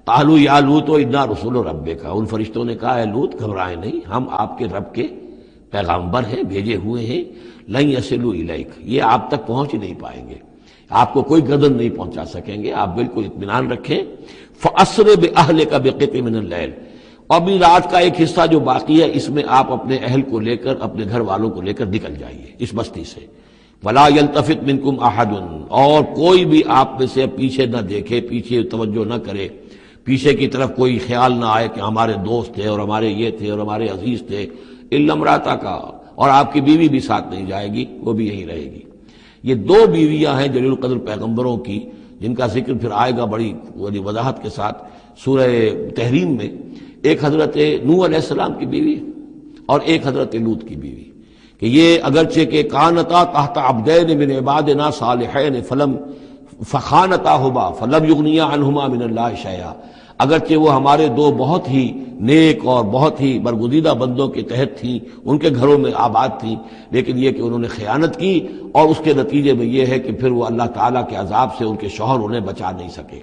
قالوا یا لوط انا رسول ربک، ان فرشتوں نے کہا اے لوط گھبرائیں نہیں، ہم آپ کے رب کے پیغامبر ہیں، بھیجے ہوئے ہیں، لن یصلوا الیک، یہ آپ تک پہنچ ہی نہیں پائیں گے، آپ کو کوئی گردن نہیں پہنچا سکیں گے، آپ بالکل اطمینان رکھیں۔ فَأَسْرِ بِأَهْلِكَ بِقِطْعٍ مِّنَ اللَّيْلِ، اور بھی رات کا ایک حصہ جو باقی ہے اس میں آپ اپنے اہل کو لے کر، اپنے گھر والوں کو لے کر نکل جائیے اس بستی سے۔ وَلَا يَلْتَفِتْ مِنْكُمْ أَحَدٌ، اور کوئی بھی آپ میں سے پیچھے نہ دیکھے، پیچھے توجہ نہ کرے، پیچھے کی طرف کوئی خیال نہ آئے کہ ہمارے دوست تھے اور ہمارے یہ تھے اور ہمارے عزیز تھے، إِلَّا امْرَأَتَكَ، اور آپ کی بیوی بھی ساتھ نہیں جائے گی، وہ بھی یہیں رہے گی۔ یہ دو بیویاں ہیں جلیل القدر پیغمبروں کی، جن کا ذکر پھر آئے گا بڑی وضاحت کے ساتھ سورہ تحریم میں۔ ایک حضرت نوح علیہ السلام کی بیوی اور ایک حضرت لوط کی بیوی، کہ یہ اگرچہ کہ کانتا تحت عبدین من عبادنا صالحین فخانتاہما فلم یغنیا عنہما من اللہ شیئا، اگرچہ وہ ہمارے دو بہت ہی نیک اور بہت ہی برگزیدہ بندوں کے تحت تھیں، ان کے گھروں میں آباد تھیں، لیکن یہ کہ انہوں نے خیانت کی، اور اس کے نتیجے میں یہ ہے کہ پھر وہ اللہ تعالیٰ کے عذاب سے ان کے شوہر انہیں بچا نہیں سکے،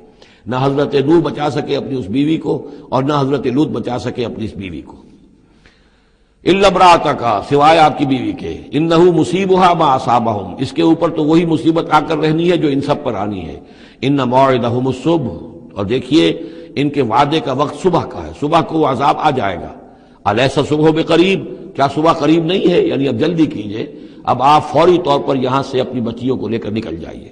نہ حضرت نوح بچا سکے اپنی اس بیوی کو اور نہ حضرت لوط بچا سکے اپنی اس بیوی کو۔ الا امرأتک، سوائے آپ کی بیوی کے، انہ مصیبھا ما اصابہم، اس کے اوپر تو وہی مصیبت آ کر رہنی ہے جو ان سب پر آنی ہے۔ ان موعدہم الصبح، اور دیکھیے ان کے وعدے کا وقت صبح کا ہے، صبح کو وہ عذاب آ جائے گا۔ الیس الصبح بقریب، کیا صبح قریب نہیں ہے؟ یعنی اب جلدی کیجئے، اب آپ فوری طور پر یہاں سے اپنی بچیوں کو لے کر نکل جائیے۔